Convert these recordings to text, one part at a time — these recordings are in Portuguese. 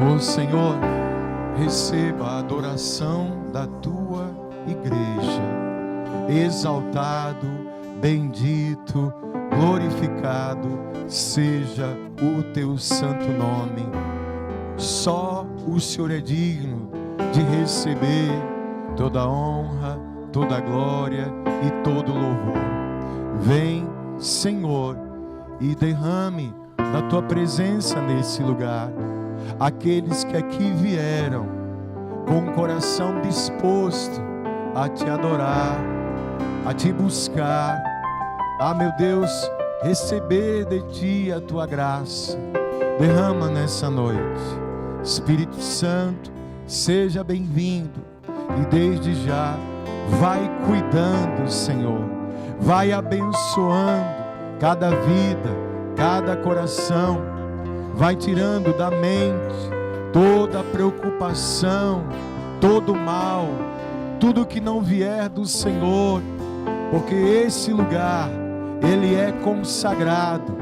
Ô Senhor, receba a adoração da tua igreja. Exaltado, bendito, glorificado seja o teu santo nome. Só o Senhor é digno de receber toda a honra, toda a glória e todo o louvor. Vem, Senhor, e derrame da tua presença nesse lugar. Aqueles que aqui vieram com o coração disposto a te adorar, a te buscar, meu Deus, receber de ti a tua graça. Derrama nessa noite. Espírito Santo, seja bem-vindo e desde já vai cuidando, Senhor, vai abençoando cada vida, cada coração, vai tirando da mente toda preocupação, todo mal, tudo que não vier do Senhor, porque esse lugar, ele é consagrado,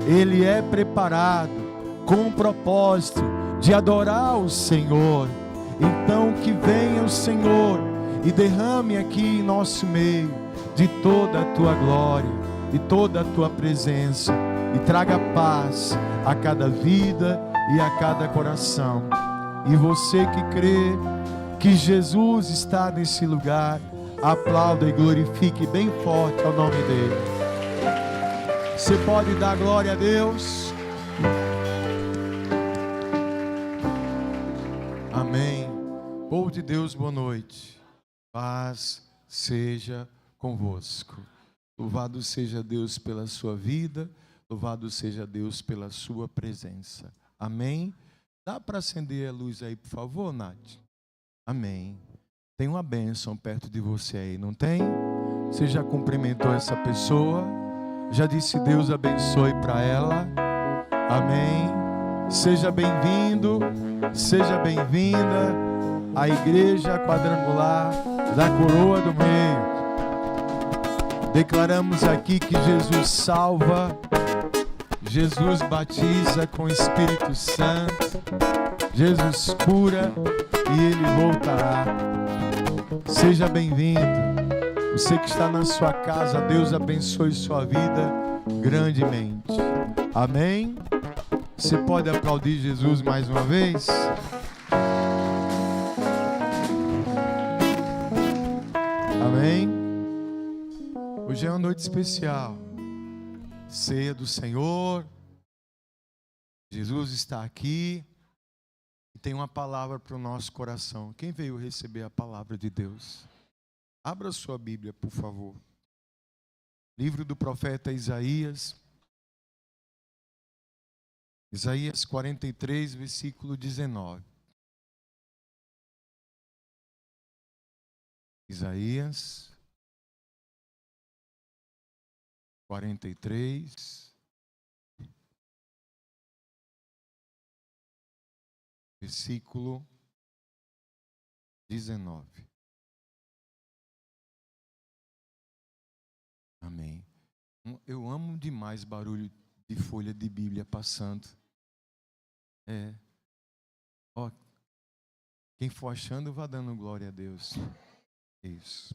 ele é preparado com o propósito de adorar o Senhor. Então que venha o Senhor e derrame aqui em nosso meio de toda a tua glória e toda a tua presença e traga paz a cada vida e a cada coração. E você que crê que Jesus está nesse lugar, aplauda e glorifique bem forte ao nome dele. Você pode dar glória a Deus? Amém. Povo de Deus, boa noite. Paz seja convosco. Louvado seja Deus pela sua vida. Louvado seja Deus pela sua presença. Amém. Dá para acender a luz aí, por favor, Nath? Amém. Tem uma bênção perto de você aí, não tem? Você já cumprimentou essa pessoa? Já disse Deus abençoe para ela? Amém. Seja bem-vindo, seja bem-vinda à Igreja Quadrangular da Coroa do Meio. Declaramos aqui que Jesus salva, Jesus batiza com o Espírito Santo, Jesus cura e Ele voltará. Seja bem-vindo. Você que está na sua casa, Deus abençoe sua vida grandemente. Amém? Você pode aplaudir Jesus mais uma vez? Amém? Hoje é uma noite especial. Ceia do Senhor. Jesus está aqui e tem uma palavra para o nosso coração. Quem veio receber a palavra de Deus? Abra sua Bíblia, por favor. Livro do profeta Isaías. Isaías 43, versículo 19. Isaías 43, versículo 19. Amém. Eu amo demais barulho de folha de Bíblia passando. Ó, quem for achando, vá dando glória a Deus. Isso.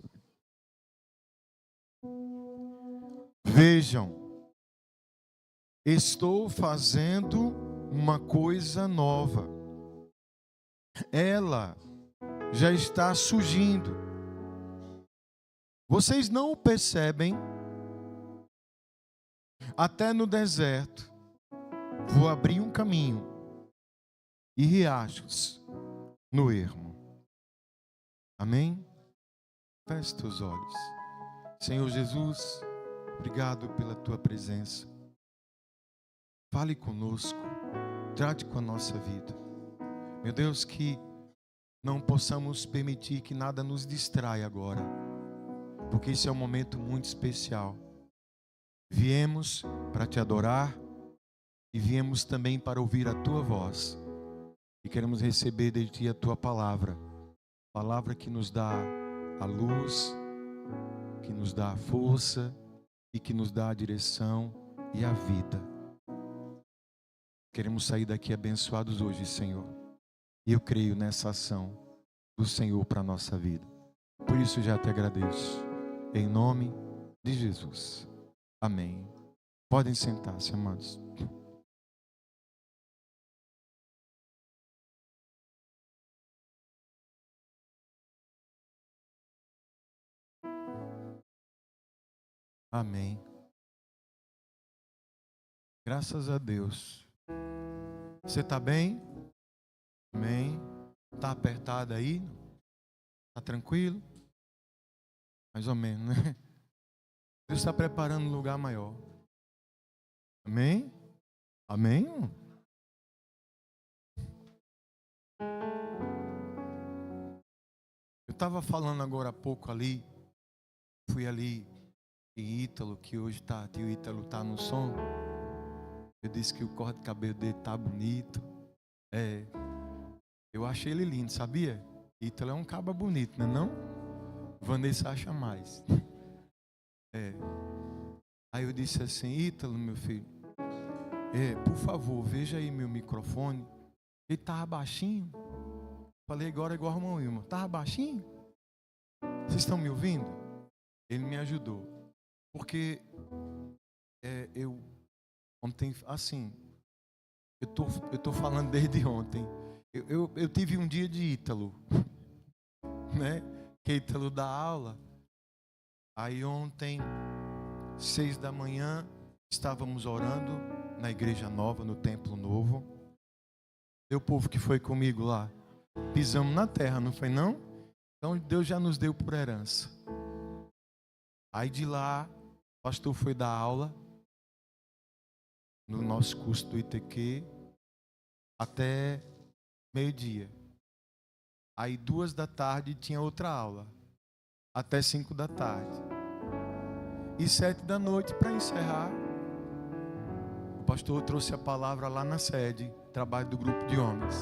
Vejam, estou fazendo uma coisa nova. Ela já está surgindo. Vocês não o percebem? Até no deserto, vou abrir um caminho e riachos no ermo. Amém? Feche teus olhos. Senhor Jesus, obrigado pela tua presença. Fale conosco, trate com a nossa vida. Meu Deus, que não possamos permitir que nada nos distraia agora, porque esse é um momento muito especial. Viemos para te adorar e viemos também para ouvir a tua voz. E queremos receber de ti a tua palavra. Palavra que nos dá a luz, que nos dá a força e que nos dá a direção e a vida. Queremos sair daqui abençoados hoje, Senhor. E eu creio nessa ação do Senhor para a nossa vida. Por isso já te agradeço. Em nome de Jesus. Amém. Podem sentar-se, amados. Amém. Graças a Deus. Você está bem? Amém. Está apertado aí? Está tranquilo? Mais ou menos, né? Deus está preparando um lugar maior. Amém? Amém? Eu estava falando agora há pouco ali. Fui ali em Ítalo, que hoje tá, tio Ítalo tá no som. Eu disse que o corte de cabelo dele tá bonito. Eu achei ele lindo, sabia? Ítalo é um caba bonito, não é não? Vanessa acha mais. Aí eu disse assim, Ítalo, meu filho, por favor, veja aí meu microfone. Ele tava baixinho. Falei agora igual o irmão Wilma. Tava baixinho? Vocês estão me ouvindo? Ele me ajudou. Porque eu ontem, assim, eu tô falando desde ontem. Eu tive um dia de Ítalo, né? Que Ítalo dá aula. Aí ontem, 6 da manhã, estávamos orando na igreja nova, no templo novo. E o povo que foi comigo lá, pisamos na terra, não foi não? Então Deus já nos deu por herança. Aí de lá, o pastor foi dar aula no nosso curso do ITQ até meio-dia. Aí 2 da tarde tinha outra aula, até 5 da tarde. E 7 da noite, para encerrar, o pastor trouxe a palavra lá na sede, trabalho do grupo de homens.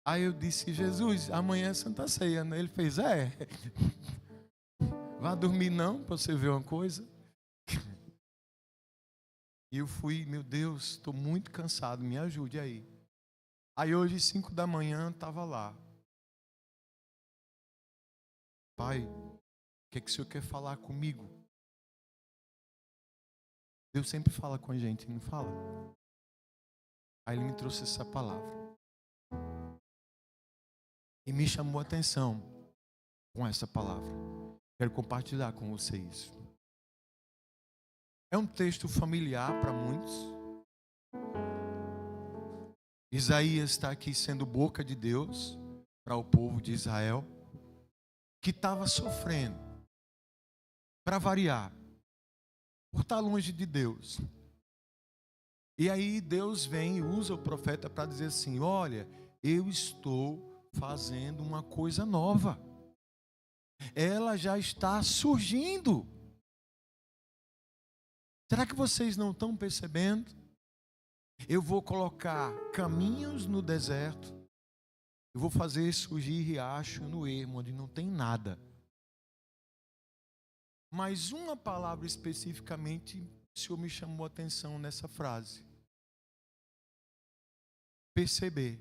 Aí eu disse, Jesus, amanhã é Santa Ceia, né? Ele fez, vá dormir não, para você ver uma coisa. E eu fui, meu Deus, estou muito cansado, me ajude aí. Aí hoje, 5 da manhã, estava lá. Pai, o que o Senhor quer falar comigo? Deus sempre fala com a gente, não fala? Aí Ele me trouxe essa palavra. E me chamou a atenção com essa palavra. Quero compartilhar com vocês. É um texto familiar para muitos. Isaías está aqui sendo boca de Deus para o povo de Israel, que estava sofrendo, para variar, por estar longe de Deus. E aí Deus vem e usa o profeta para dizer assim, olha, eu estou fazendo uma coisa nova. Ela já está surgindo. Será que vocês não estão percebendo? Eu vou colocar caminhos no deserto. Eu vou fazer surgir riacho no ermo, onde não tem nada. Mas uma palavra especificamente, o Senhor me chamou a atenção nessa frase. Perceber.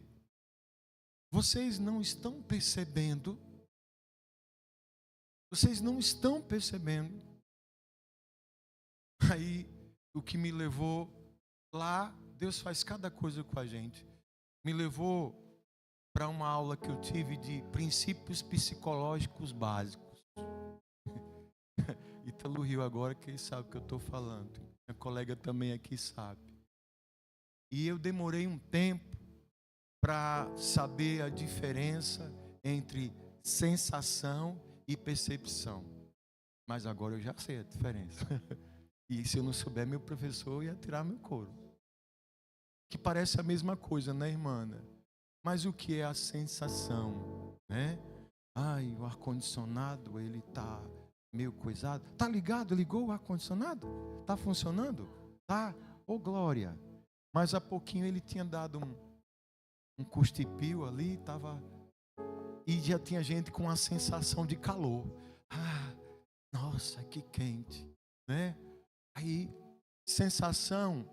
Vocês não estão percebendo? Vocês não estão percebendo? Aí, o que me levou lá, Deus faz cada coisa com a gente. Me levou para uma aula que eu tive de princípios psicológicos básicos. Ítalo riu agora que ele sabe o que eu estou falando. Minha colega também aqui sabe. E eu demorei um tempo para saber a diferença entre sensação e percepção. Mas agora eu já sei a diferença. E se eu não souber, meu professor ia tirar meu couro. Que parece a mesma coisa, né, irmã? Mas o que é a sensação, né? Ai, o ar-condicionado, ele tá meio coisado. Tá ligado? Ligou o ar-condicionado? Tá funcionando? Tá? Ô, glória. Mas há pouquinho ele tinha dado um custi-pio ali, tava... E já tinha gente com a sensação de calor. Ah, nossa, que quente, né? Aí, sensação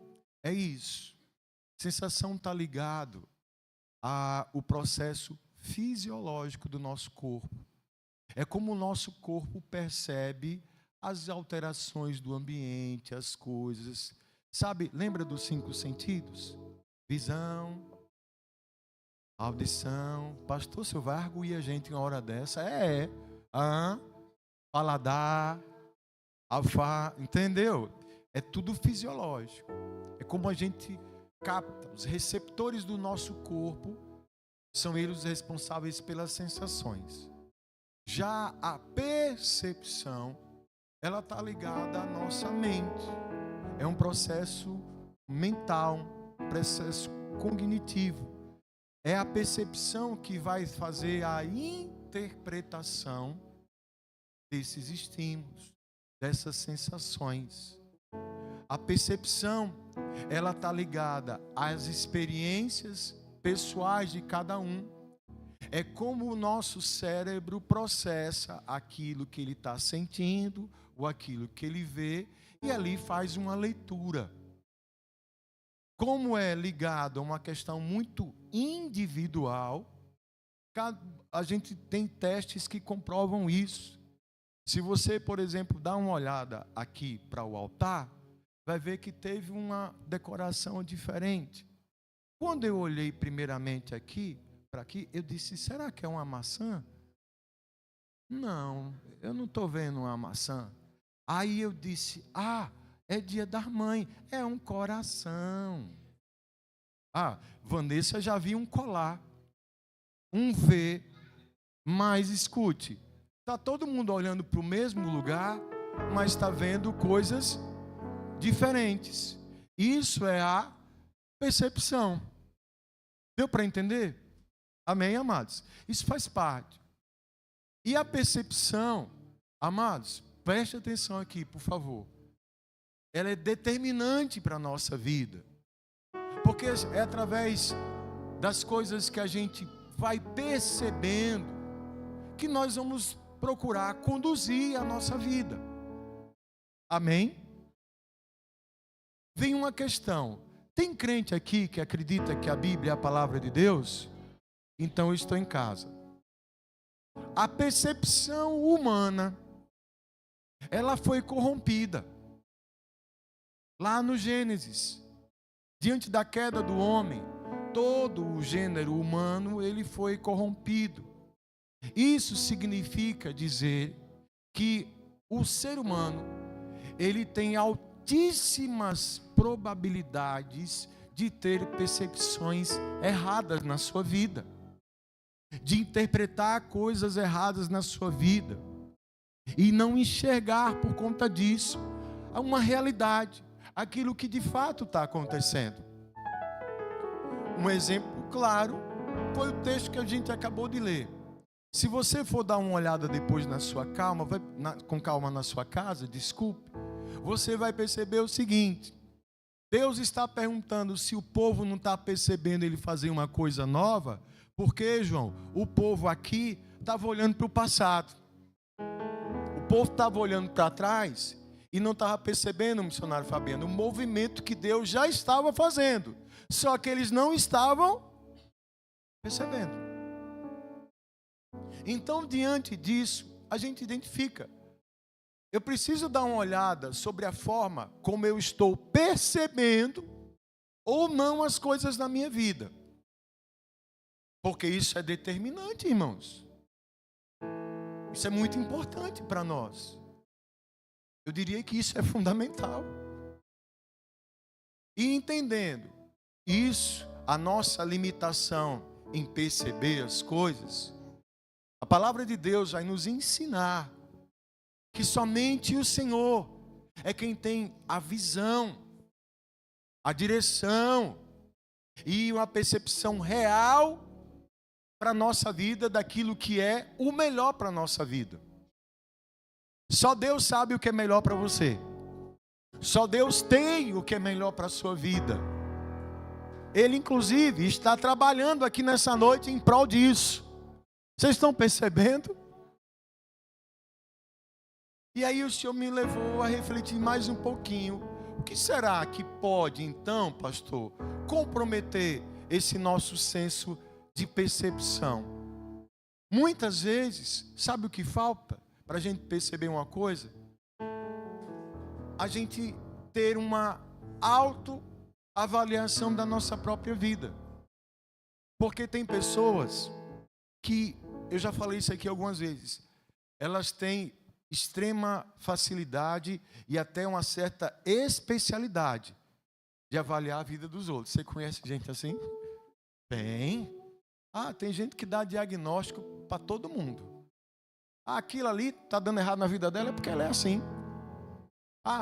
é isso. Sensação está ligado ao processo fisiológico do nosso corpo. É como o nosso corpo percebe as alterações do ambiente, as coisas. Sabe, lembra dos 5 sentidos? Visão, audição. Pastor, você vai arguir a gente em uma hora dessa? Paladar, entendeu? É tudo fisiológico. É como a gente capta. Os receptores do nosso corpo são eles os responsáveis pelas sensações. Já a percepção, ela está ligada à nossa mente. É um processo mental, um processo cognitivo. É a percepção que vai fazer a interpretação desses estímulos, dessas sensações. A percepção, ela está ligada às experiências pessoais de cada um. É como o nosso cérebro processa aquilo que ele está sentindo, ou aquilo que ele vê, e ali faz uma leitura. Como é ligado a uma questão muito individual, a gente tem testes que comprovam isso. Se você, por exemplo, dá uma olhada aqui para o altar, vai ver que teve uma decoração diferente. Quando eu olhei primeiramente aqui, para aqui, eu disse, será que é uma maçã? Não, eu não estou vendo uma maçã. Aí eu disse, é dia da mãe, é um coração. Vanessa já viu um colar, um V, mas escute, está todo mundo olhando para o mesmo lugar, mas está vendo coisas diferentes. Isso é a percepção. Deu para entender? Amém, amados? Isso faz parte. E a percepção, amados, preste atenção aqui, por favor. Ela é determinante para a nossa vida. Porque é através das coisas que a gente vai percebendo que nós vamos procurar conduzir a nossa vida. Amém? Vem uma questão. Tem crente aqui que acredita que a Bíblia é a palavra de Deus? Então eu estou em casa. A percepção humana, ela foi corrompida. Lá no Gênesis, diante da queda do homem, todo o gênero humano, ele foi corrompido. Isso significa dizer que o ser humano, ele tem altíssimas probabilidades de ter percepções erradas na sua vida, de interpretar coisas erradas na sua vida e não enxergar por conta disso uma realidade, aquilo que de fato está acontecendo. Um exemplo claro foi o texto que a gente acabou de ler. Se você for dar uma olhada depois na sua calma, com calma na sua casa, desculpe, você vai perceber o seguinte: Deus está perguntando se o povo não está percebendo ele fazer uma coisa nova, porque, João, o povo aqui estava olhando para o passado. O povo estava olhando para trás e não estava percebendo, missionário Fabiano, o movimento que Deus já estava fazendo. Só que eles não estavam percebendo. Então, diante disso, a gente identifica. Eu preciso dar uma olhada sobre a forma como eu estou percebendo ou não as coisas na minha vida. Porque isso é determinante, irmãos. Isso é muito importante para nós. Eu diria que isso é fundamental. E entendendo isso, a nossa limitação em perceber as coisas, a palavra de Deus vai nos ensinar que somente o Senhor é quem tem a visão, a direção e uma percepção real para a nossa vida daquilo que é o melhor para a nossa vida. Só Deus sabe o que é melhor para você. Só Deus tem o que é melhor para a sua vida. Ele, inclusive, está trabalhando aqui nessa noite em prol disso. Vocês estão percebendo? E aí o Senhor me levou a refletir mais um pouquinho. O que será que pode, então, pastor, comprometer esse nosso senso de percepção? Muitas vezes, sabe o que falta para a gente perceber uma coisa? A gente ter uma autoavaliação da nossa própria vida. Porque tem pessoas que, eu já falei isso aqui algumas vezes, elas têm extrema facilidade e até uma certa especialidade de avaliar a vida dos outros. Você conhece gente assim? Tem. Tem gente que dá diagnóstico para todo mundo. Aquilo ali está dando errado na vida dela é porque ela é assim.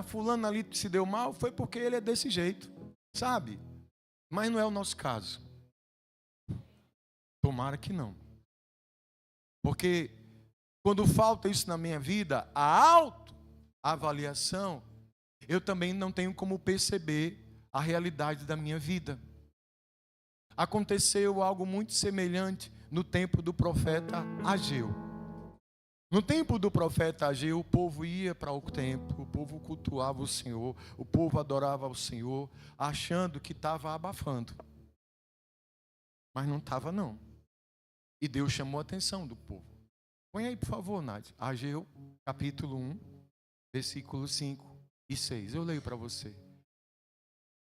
Fulano ali se deu mal, foi porque ele é desse jeito, sabe? Mas não é o nosso caso. Tomara que não. Porque quando falta isso na minha vida, a autoavaliação, eu também não tenho como perceber a realidade da minha vida. Aconteceu algo muito semelhante no tempo do profeta Ageu. No tempo do profeta Ageu, o povo ia para o templo, o povo cultuava o Senhor, o povo adorava o Senhor, achando que estava abafando. Mas não estava, não. E Deus chamou a atenção do povo. Põe aí, por favor, Nádia. Ageu, capítulo 1, versículos 5 e 6. Eu leio para você.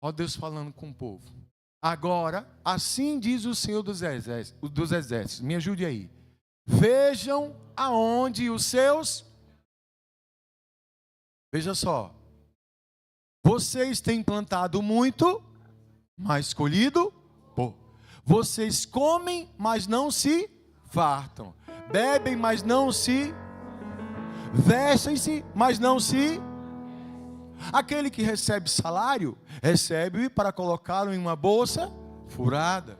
Ó Deus falando com o povo. Agora, assim diz o Senhor dos exércitos. Me ajude aí. Vejam aonde os seus... Veja só. Vocês têm plantado muito, mas colhido pouco. Vocês comem, mas não se fartam. Bebem, mas não se... Vestem-se, mas não se... Aquele que recebe salário, recebe para colocá-lo em uma bolsa furada.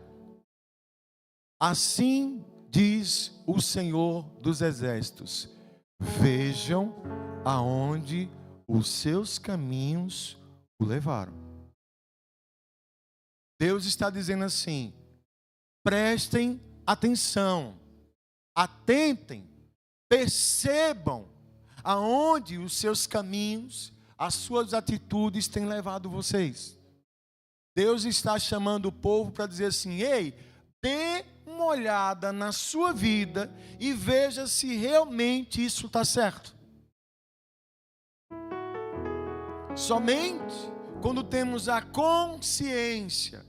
Assim diz o Senhor dos exércitos: vejam aonde os seus caminhos o levaram. Deus está dizendo assim: prestem atenção, atentem, percebam aonde os seus caminhos, as suas atitudes têm levado vocês. Deus está chamando o povo para dizer assim: ei, dê uma olhada na sua vida e veja se realmente isso está certo. Somente quando temos a consciência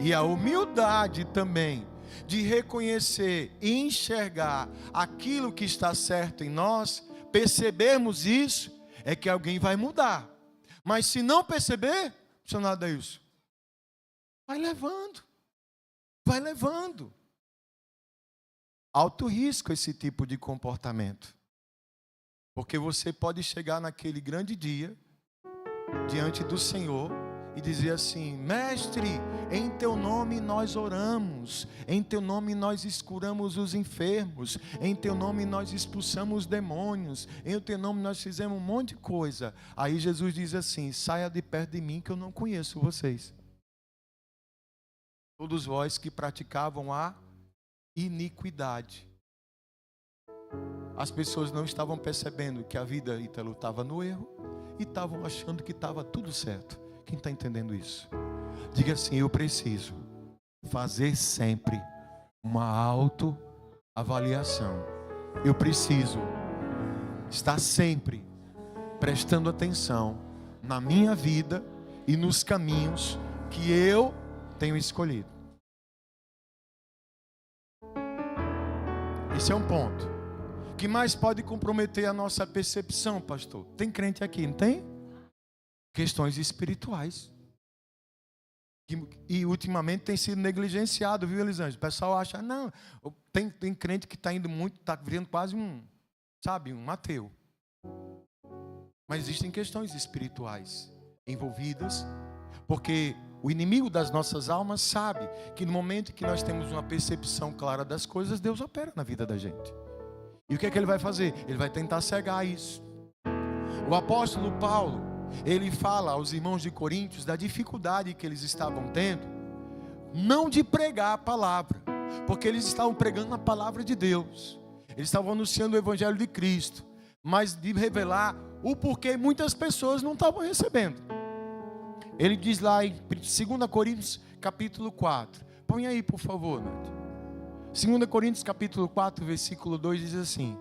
e a humildade também de reconhecer e enxergar aquilo que está certo em nós, percebermos isso, é que alguém vai mudar. Mas se não perceber, funcionário isso, vai levando. Vai levando. Alto risco esse tipo de comportamento. Porque você pode chegar naquele grande dia, diante do Senhor, e dizer assim: mestre, em teu nome nós oramos, em teu nome nós curamos os enfermos, em teu nome nós expulsamos demônios, em teu nome nós fizemos um monte de coisa. Aí Jesus diz assim: saia de perto de mim que eu não conheço vocês. Todos vós que praticavam a iniquidade. As pessoas não estavam percebendo que a vida Ítalo estava no erro e estavam achando que estava tudo certo. Quem está entendendo isso? Diga assim: eu preciso fazer sempre uma autoavaliação. Eu preciso estar sempre prestando atenção na minha vida e nos caminhos que eu tenho escolhido. Esse é um ponto. O que mais pode comprometer a nossa percepção, pastor? Tem crente aqui, não tem? Questões espirituais. E ultimamente tem sido negligenciado, viu, Elisângela? O pessoal acha, não, tem crente que está indo muito, está virando quase um ateu. Mas existem questões espirituais envolvidas, porque o inimigo das nossas almas sabe que no momento em que nós temos uma percepção clara das coisas, Deus opera na vida da gente. E o que é que ele vai fazer? Ele vai tentar cegar isso. O apóstolo Paulo, ele fala aos irmãos de Coríntios da dificuldade que eles estavam tendo, não de pregar a palavra, porque eles estavam pregando a palavra de Deus, eles estavam anunciando o evangelho de Cristo, mas de revelar o porquê muitas pessoas não estavam recebendo. Ele diz lá em 2 Coríntios capítulo 4. Põe aí, por favor, Nath. 2 Coríntios capítulo 4, versículo 2 diz assim: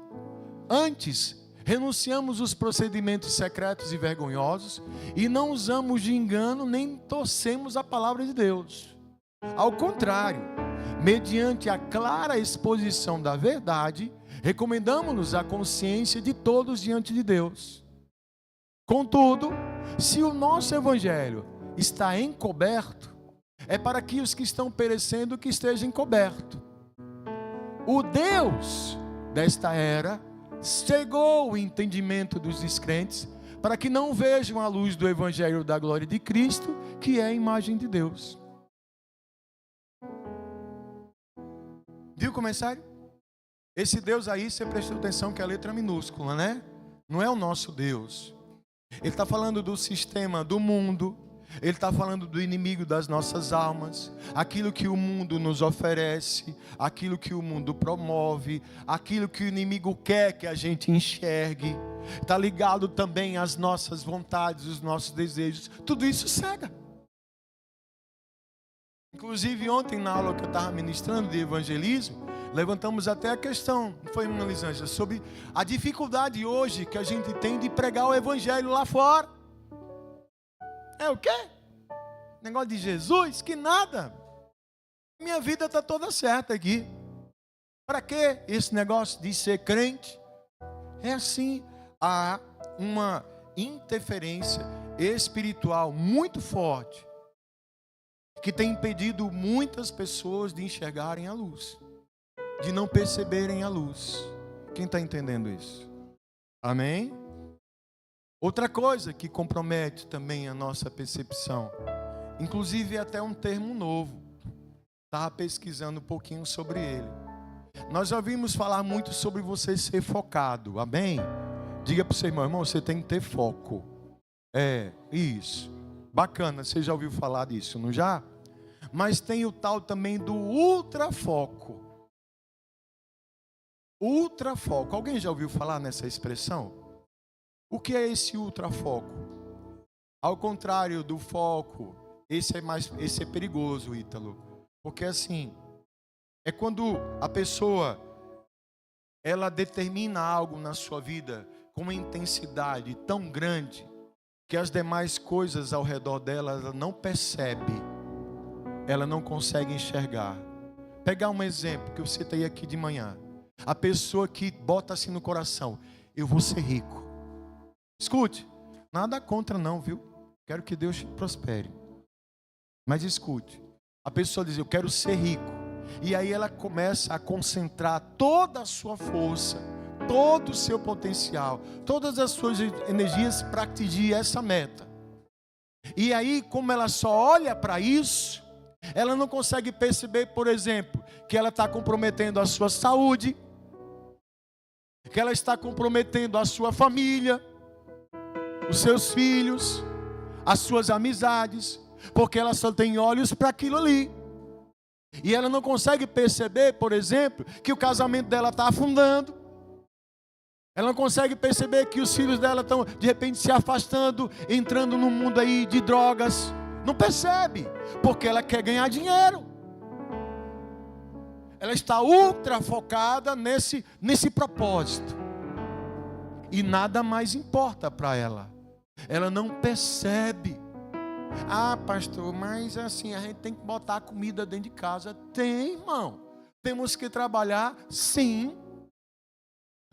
antes, renunciamos os procedimentos secretos e vergonhosos e não usamos de engano nem torcemos a palavra de Deus. Ao contrário, mediante a clara exposição da verdade, recomendamos-nos a consciência de todos diante de Deus. Contudo, se o nosso evangelho está encoberto, é para que os que estão perecendo que estejam encobertos. O Deus desta era cegou o entendimento dos descrentes, para que não vejam a luz do evangelho da glória de Cristo, que é a imagem de Deus. Viu o comentário? Esse Deus aí, você prestou atenção que é a letra minúscula, né? Não é o nosso Deus. Ele está falando do sistema do mundo. Ele está falando do inimigo das nossas almas. Aquilo que o mundo nos oferece. Aquilo que o mundo promove. Aquilo que o inimigo quer que a gente enxergue. Está ligado também às nossas vontades, os nossos desejos. Tudo isso cega. Inclusive ontem na aula que eu estava ministrando de evangelismo, levantamos até a questão, não foi, irmã Lisângela, sobre a dificuldade hoje que a gente tem de pregar o evangelho lá fora. É o quê? Negócio de Jesus? Que nada. Minha vida está toda certa aqui. Para que esse negócio de ser crente? É assim, há uma interferência espiritual muito forte que tem impedido muitas pessoas de enxergarem a luz, de não perceberem a luz. Quem está entendendo isso? Amém? Outra coisa que compromete também a nossa percepção, inclusive é até um termo novo, estava pesquisando um pouquinho sobre ele. Nós já ouvimos falar muito sobre você ser focado, amém? Diga para o seu irmão, você tem que ter foco. É, isso. Bacana, você já ouviu falar disso, não já? Mas tem o tal também do ultrafoco. Ultrafoco. Alguém já ouviu falar nessa expressão? O que é esse ultrafoco? Ao contrário do foco, esse é perigoso, Ítalo. Porque assim, é quando a pessoa ela determina algo na sua vida com uma intensidade tão grande que as demais coisas ao redor dela ela não percebe, ela não consegue enxergar. Pegar um exemplo que eu citei aqui de manhã. A pessoa que bota assim no coração: eu vou ser rico. Escute, nada contra não, viu? Quero que Deus te prospere. Mas escute, a pessoa diz: eu quero ser rico. E aí ela começa a concentrar toda a sua força, todo o seu potencial, todas as suas energias para atingir essa meta. E aí, como ela só olha para isso, ela não consegue perceber, por exemplo, que ela está comprometendo a sua saúde, que ela está comprometendo a sua família, os seus filhos, as suas amizades, porque ela só tem olhos para aquilo ali. E ela não consegue perceber, por exemplo, que o casamento dela está afundando. Ela não consegue perceber que os filhos dela estão, de repente, se afastando, entrando no mundo aí de drogas. Não percebe, porque ela quer ganhar dinheiro. Ela está ultra focada nesse propósito. E nada mais importa para ela. Ela não percebe. Ah, pastor, mas assim, a gente tem que botar a comida dentro de casa. Tem, irmão. Temos que trabalhar, sim.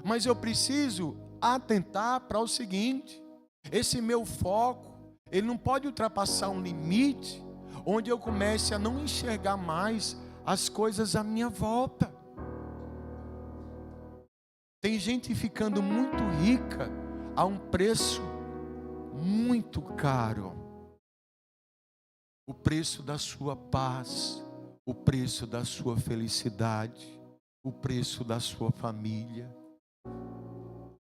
Mas eu preciso atentar para o seguinte: esse meu foco, ele não pode ultrapassar um limite onde eu comece a não enxergar mais as coisas à minha volta. Tem gente ficando muito rica a um preço muito caro. O preço da sua paz, o preço da sua felicidade, o preço da sua família.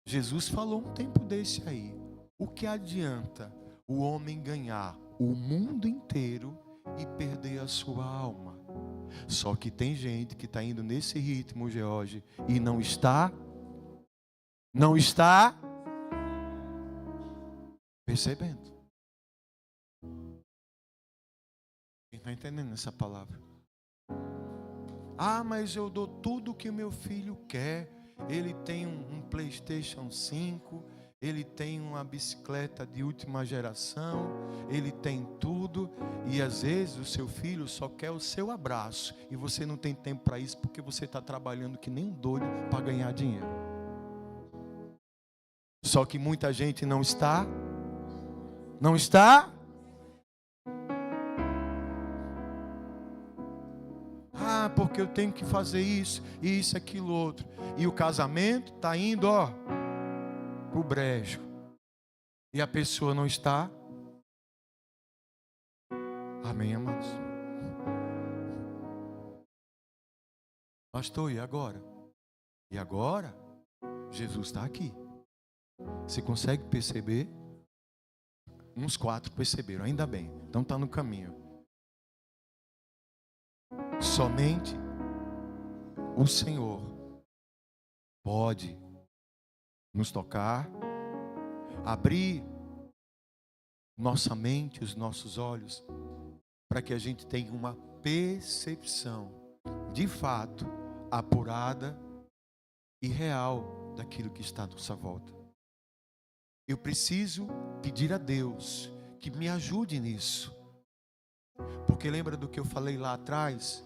Jesus falou um tempo desse aí: o que adianta o homem ganhar o mundo inteiro e perder a sua alma? Só que tem gente que está indo nesse ritmo, George, e não está percebendo. Está entendendo essa palavra? Ah, mas eu dou tudo que o meu filho quer. Ele tem um PlayStation 5, ele tem uma bicicleta de última geração, ele tem tudo. E às vezes o seu filho só quer o seu abraço. E você não tem tempo para isso porque você está trabalhando que nem um doido para ganhar dinheiro. Só que muita gente não está. Não está? Ah, porque eu tenho que fazer isso, aquilo, outro. E o casamento está indo, pro brejo. E a pessoa não está. Amém, amados? Pastor, e agora? E agora? Jesus está aqui. Você consegue perceber? Uns 4 perceberam, ainda bem. Então está no caminho. Somente o Senhor pode nos tocar, abrir nossa mente, os nossos olhos, para que a gente tenha uma percepção de fato apurada e real daquilo que está à nossa volta. Eu preciso pedir a Deus que me ajude nisso. Porque lembra do que eu falei lá atrás?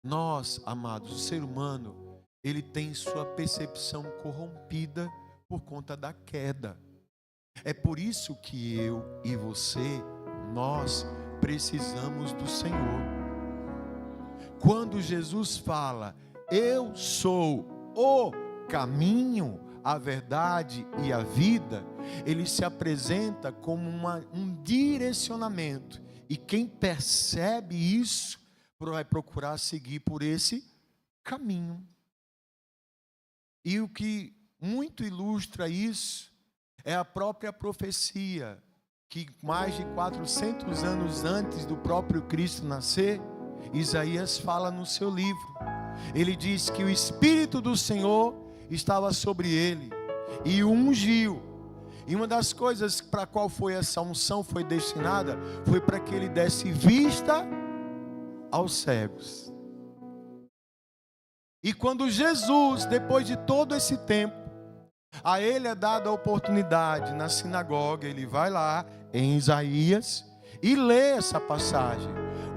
Nós, amados, o ser humano, ele tem sua percepção corrompida por conta da queda. É por isso que eu e você, nós precisamos do Senhor. Quando Jesus fala, eu sou o caminho, a verdade e a vida, ele se apresenta como um direcionamento. E quem percebe isso, vai procurar seguir por esse caminho. E o que muito ilustra isso é a própria profecia, que mais de 400 anos antes do próprio Cristo nascer, Isaías fala no seu livro. Ele diz que o Espírito do Senhor estava sobre ele e o ungiu. E uma das coisas para a qual foi essa unção foi destinada, foi para que ele desse vista aos cegos. E quando Jesus, depois de todo esse tempo, a ele é dada a oportunidade na sinagoga, ele vai lá em Isaías e lê essa passagem.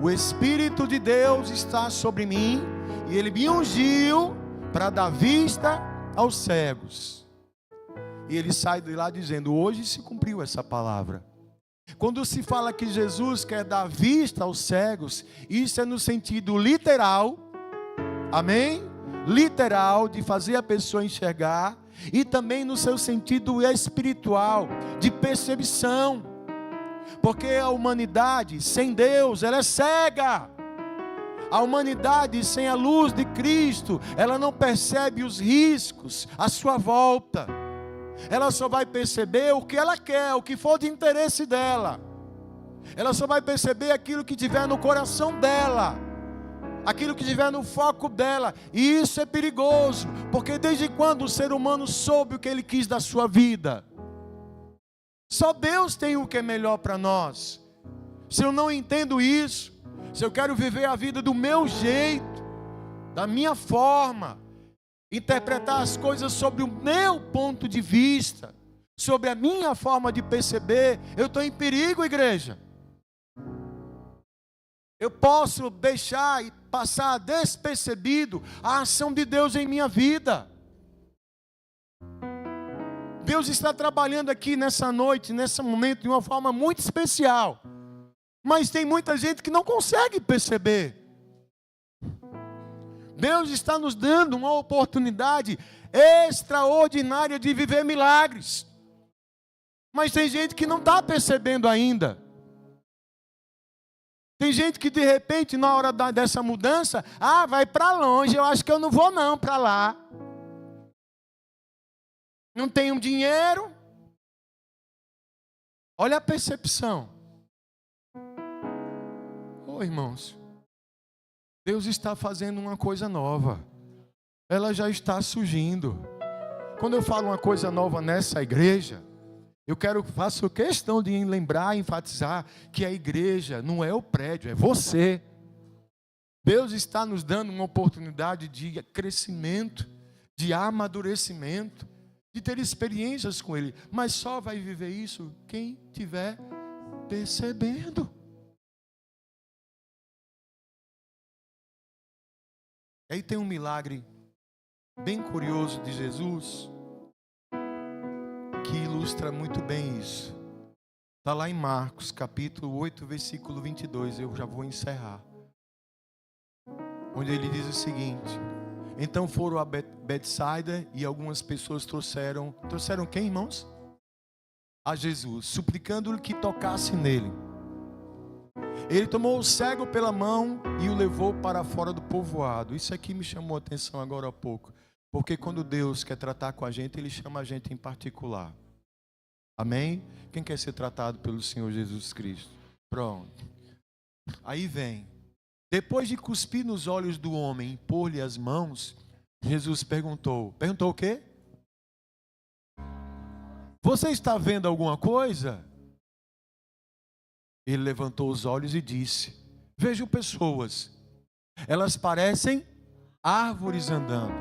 O Espírito de Deus está sobre mim e ele me ungiu para dar vista aos cegos. E ele sai de lá dizendo, hoje se cumpriu essa palavra. Quando se fala que Jesus quer dar vista aos cegos, isso é no sentido literal, amém? Literal, de fazer a pessoa enxergar, e também no seu sentido espiritual, de percepção. Porque a humanidade sem Deus, ela é cega. A humanidade sem a luz de Cristo, ela não percebe os riscos à sua volta. Ela só vai perceber o que ela quer, o que for de interesse dela. Ela só vai perceber aquilo que tiver no coração dela, aquilo que tiver no foco dela. E isso é perigoso, porque desde quando o ser humano soube o que ele quis da sua vida? Só Deus tem o que é melhor para nós. Se eu não entendo isso, se eu quero viver a vida do meu jeito, da minha forma, interpretar as coisas sobre o meu ponto de vista, sobre a minha forma de perceber, eu estou em perigo, igreja. Eu posso deixar e passar despercebido a ação de Deus em minha vida. Deus está trabalhando aqui nessa noite, nesse momento, de uma forma muito especial. Mas tem muita gente que não consegue perceber. Deus está nos dando uma oportunidade extraordinária de viver milagres. Mas tem gente que não está percebendo ainda. Tem gente que de repente, na hora dessa mudança, vai para longe, eu acho que eu não vou não para lá. Não tenho dinheiro. Olha a percepção. Irmãos, Deus está fazendo uma coisa nova. Ela já está surgindo. Quando eu falo uma coisa nova nessa igreja, faço questão de lembrar, enfatizar que a igreja não é o prédio, é você. Deus está nos dando uma oportunidade de crescimento, de amadurecimento, de ter experiências com Ele. Mas só vai viver isso quem estiver percebendo. Aí tem um milagre bem curioso de Jesus, que ilustra muito bem isso. Está lá em Marcos, capítulo 8, versículo 22. Eu já vou encerrar. Onde ele diz o seguinte: então foram a Betsaida e algumas pessoas trouxeram quem, irmãos? A Jesus, suplicando-lhe que tocasse nele. Ele tomou o cego pela mão e o levou para fora do povoado. Isso aqui me chamou a atenção agora há pouco, porque quando Deus quer tratar com a gente, Ele chama a gente em particular. Amém? Quem quer ser tratado pelo Senhor Jesus Cristo? Pronto. Aí vem. Depois de cuspir nos olhos do homem e pôr-lhe as mãos, Jesus perguntou o quê? Você está vendo alguma coisa? Ele levantou os olhos e disse: vejo pessoas, elas parecem árvores andando.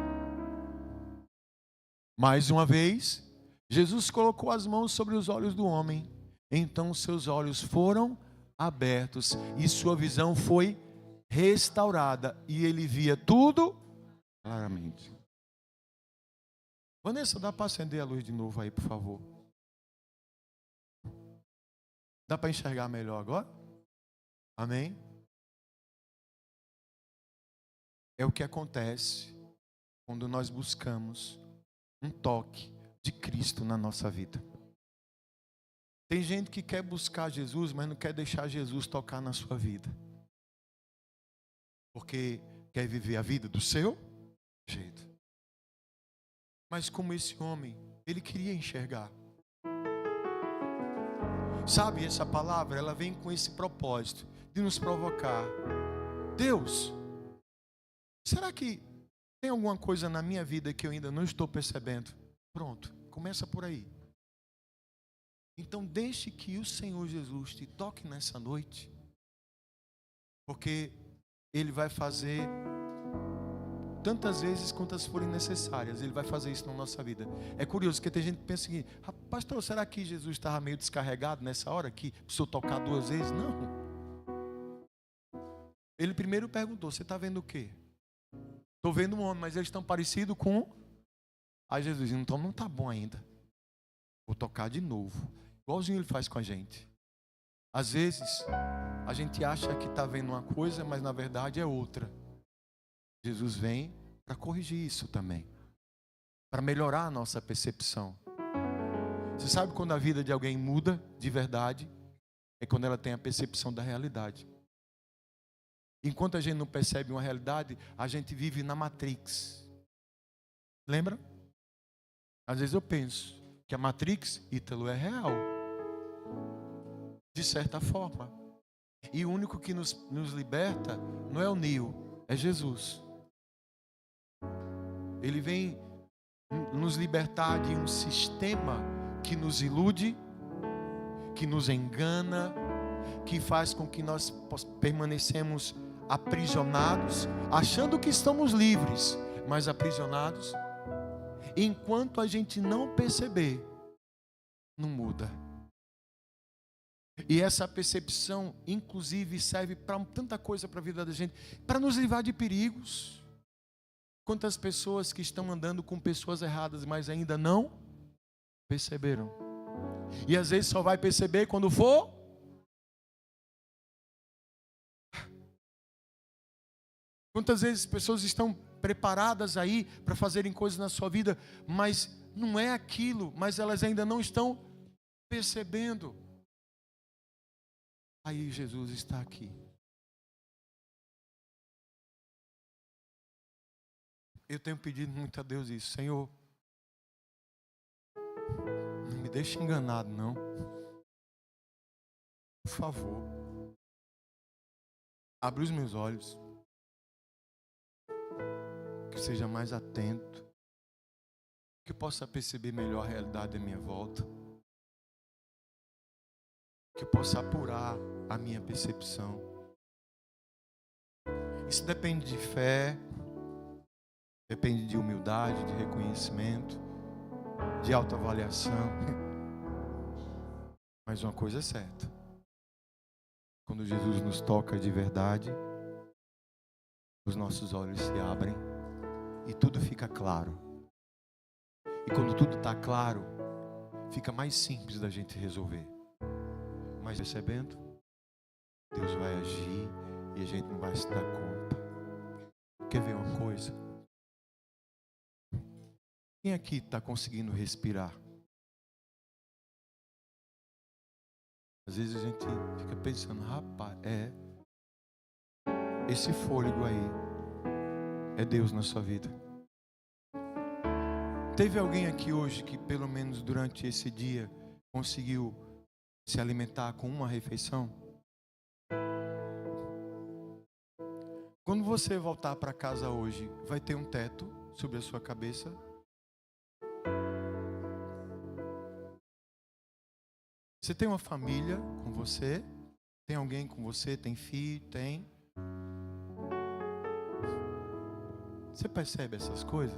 Mais uma vez, Jesus colocou as mãos sobre os olhos do homem. Então seus olhos foram abertos e sua visão foi restaurada e ele via tudo claramente. Vanessa, dá para acender a luz de novo aí, por favor? Dá para enxergar melhor agora? Amém? É o que acontece quando nós buscamos um toque de Cristo na nossa vida. Tem gente que quer buscar Jesus, mas não quer deixar Jesus tocar na sua vida. Porque quer viver a vida do seu jeito. Mas como esse homem, ele queria enxergar. Sabe, essa palavra, ela vem com esse propósito de nos provocar. Deus, será que tem alguma coisa na minha vida que eu ainda não estou percebendo? Pronto, começa por aí. Então deixe que o Senhor Jesus te toque nessa noite. Porque Ele vai fazer tantas vezes quantas forem necessárias. Ele vai fazer isso na nossa vida. É curioso, porque tem gente que pensa assim: pastor, será que Jesus estava meio descarregado nessa hora que precisou tocar 2 vezes? Não. Ele primeiro perguntou: você está vendo o quê? Estou vendo um homem, mas eles estão parecidos com... Aí Jesus disse: então não está bom ainda. Vou tocar de novo. Igualzinho Ele faz com a gente. Às vezes a gente acha que está vendo uma coisa, mas na verdade é outra. Jesus vem para corrigir isso também, para melhorar a nossa percepção. Você sabe quando a vida de alguém muda de verdade? É quando ela tem a percepção da realidade. Enquanto a gente não percebe uma realidade, a gente vive na Matrix. Lembra? Às vezes eu penso que a Matrix, Ítalo, é real, de certa forma. E o único que nos liberta não é o Neo, é Jesus. Ele vem nos libertar de um sistema que nos ilude, que nos engana, que faz com que nós permanecemos aprisionados, achando que estamos livres, mas aprisionados. Enquanto a gente não perceber, não muda. E essa percepção, inclusive, serve para tanta coisa para a vida da gente, para nos livrar de perigos. Quantas pessoas que estão andando com pessoas erradas, mas ainda não perceberam. E às vezes só vai perceber quando for. Quantas vezes pessoas estão preparadas aí para fazerem coisas na sua vida, mas não é aquilo, mas elas ainda não estão percebendo. Aí Jesus está aqui. Eu tenho pedido muito a Deus isso: Senhor, não me deixe enganado não. Por favor, abre os meus olhos, que eu seja mais atento, que eu possa perceber melhor a realidade à minha volta, que eu possa apurar a minha percepção. Isso depende de fé, depende de humildade, de reconhecimento, de autoavaliação. Mas uma coisa é certa: quando Jesus nos toca de verdade, os nossos olhos se abrem e tudo fica claro. E quando tudo está claro, fica mais simples da gente resolver. Mas percebendo, Deus vai agir e a gente não vai se dar conta. Quer ver uma coisa? Quem aqui está conseguindo respirar? Às vezes a gente fica pensando, rapaz, esse fôlego aí é Deus na sua vida. Teve alguém aqui hoje que pelo menos durante esse dia conseguiu se alimentar com uma refeição? Quando você voltar para casa hoje, vai ter um teto sobre a sua cabeça? Você tem uma família com você? Tem alguém com você? Tem filho? Tem? Você percebe essas coisas?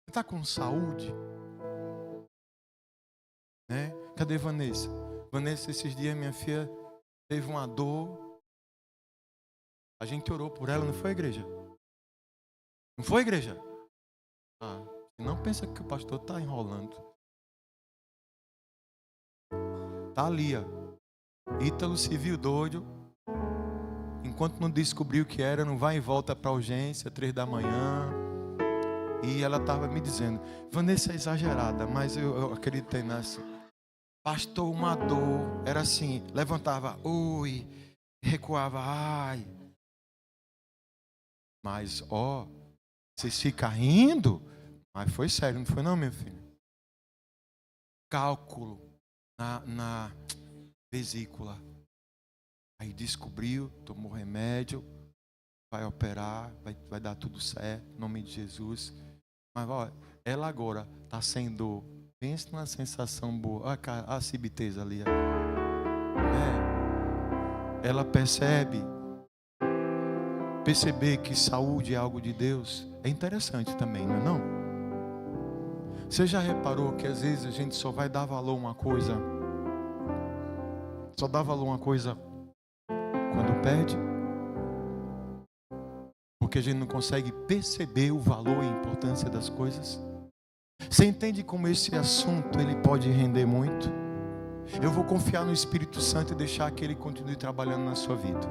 Você está com saúde? Né? Cadê Vanessa? Vanessa, esses dias minha filha teve uma dor. A gente orou por ela, não foi, igreja? Não foi, igreja? Não pensa que o pastor está enrolando. Tá ali, ó. Ítalo se viu doido. Enquanto não descobriu o que era, não vai e volta para a urgência, 3 da manhã. E ela estava me dizendo, Vanessa é exagerada, mas eu acreditei nessa. Pastor, uma dor. Era assim, levantava, ui, recuava, ai. Mas, vocês ficam rindo? Mas foi sério, não foi não, meu filho? Cálculo na vesícula. Aí descobriu, tomou remédio, vai operar, vai dar tudo certo, em nome de Jesus. Mas, ela agora está sem dor. Pensa numa sensação boa. Olha a cibiteza ali. Ela perceber que saúde é algo de Deus é interessante também, não é não? Você já reparou que às vezes a gente só vai dar valor a uma coisa, só dá valor a uma coisa quando perde? Porque a gente não consegue perceber o valor e a importância das coisas. Você entende como esse assunto ele pode render muito? Eu vou confiar no Espírito Santo e deixar que ele continue trabalhando na sua vida.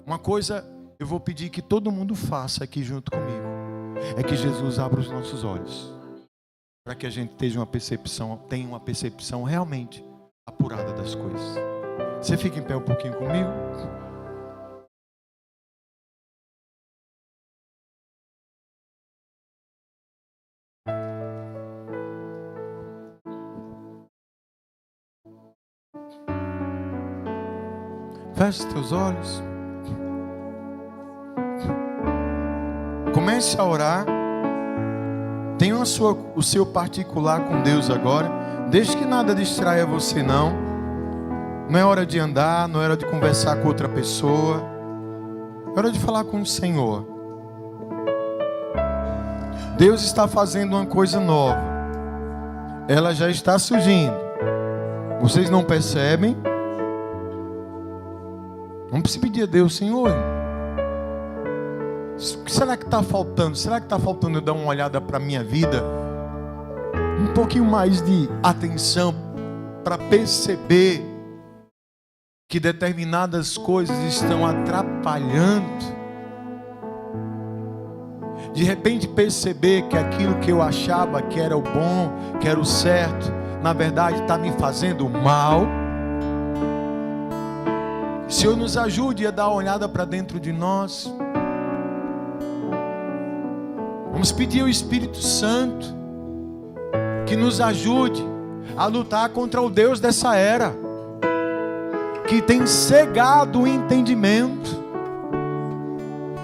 Uma coisa eu vou pedir que todo mundo faça aqui junto comigo, é que Jesus abra os nossos olhos, para que a gente tenha uma percepção realmente apurada das coisas. Você fica em pé um pouquinho comigo? Feche os teus olhos. Comece a orar. Tenha o seu particular com Deus agora. Deixe que nada distraia você, não. Não é hora de andar, não é hora de conversar com outra pessoa. É hora de falar com o Senhor. Deus está fazendo uma coisa nova. Ela já está surgindo. Vocês não percebem? Vamos pedir a Deus, Senhor, o que será que está faltando? Será que está faltando eu dar uma olhada para a minha vida? Um pouquinho mais de atenção para perceber que determinadas coisas estão atrapalhando. De repente perceber que aquilo que eu achava que era o bom, que era o certo, na verdade está me fazendo mal. Senhor, nos ajude a dar uma olhada para dentro de nós. Vamos pedir ao Espírito Santo que nos ajude a lutar contra o Deus dessa era, que tem cegado o entendimento,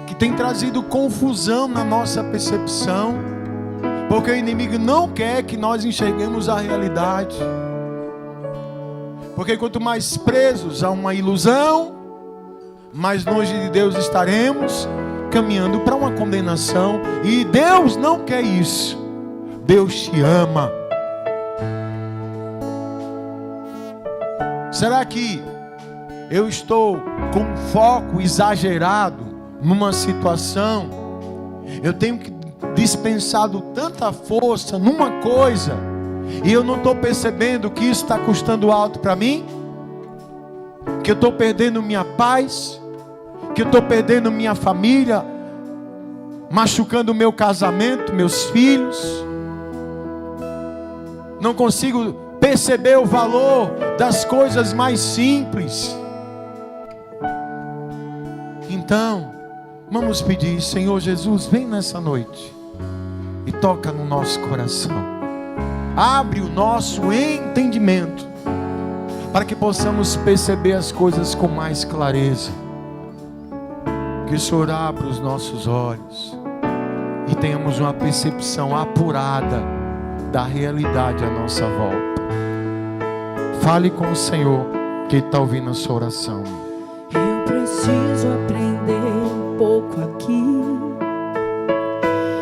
que tem trazido confusão na nossa percepção, porque o inimigo não quer que nós enxerguemos a realidade. Porque quanto mais presos a uma ilusão, mais longe de Deus estaremos, caminhando para uma condenação. E Deus não quer isso. Deus te ama. Será que eu estou com foco exagerado numa situação? Eu tenho dispensado tanta força numa coisa e eu não estou percebendo que isso está custando alto para mim? Que eu estou perdendo minha paz? Que eu estou perdendo minha família? Machucando o meu casamento, meus filhos? Não consigo perceber o valor das coisas mais simples. Então, vamos pedir: Senhor Jesus, vem nessa noite e toca no nosso coração. Abre o nosso entendimento para que possamos perceber as coisas com mais clareza. Que o Senhor abra os nossos olhos e tenhamos uma percepção apurada da realidade à nossa volta. Fale com o Senhor que está ouvindo a sua oração. Eu preciso aprender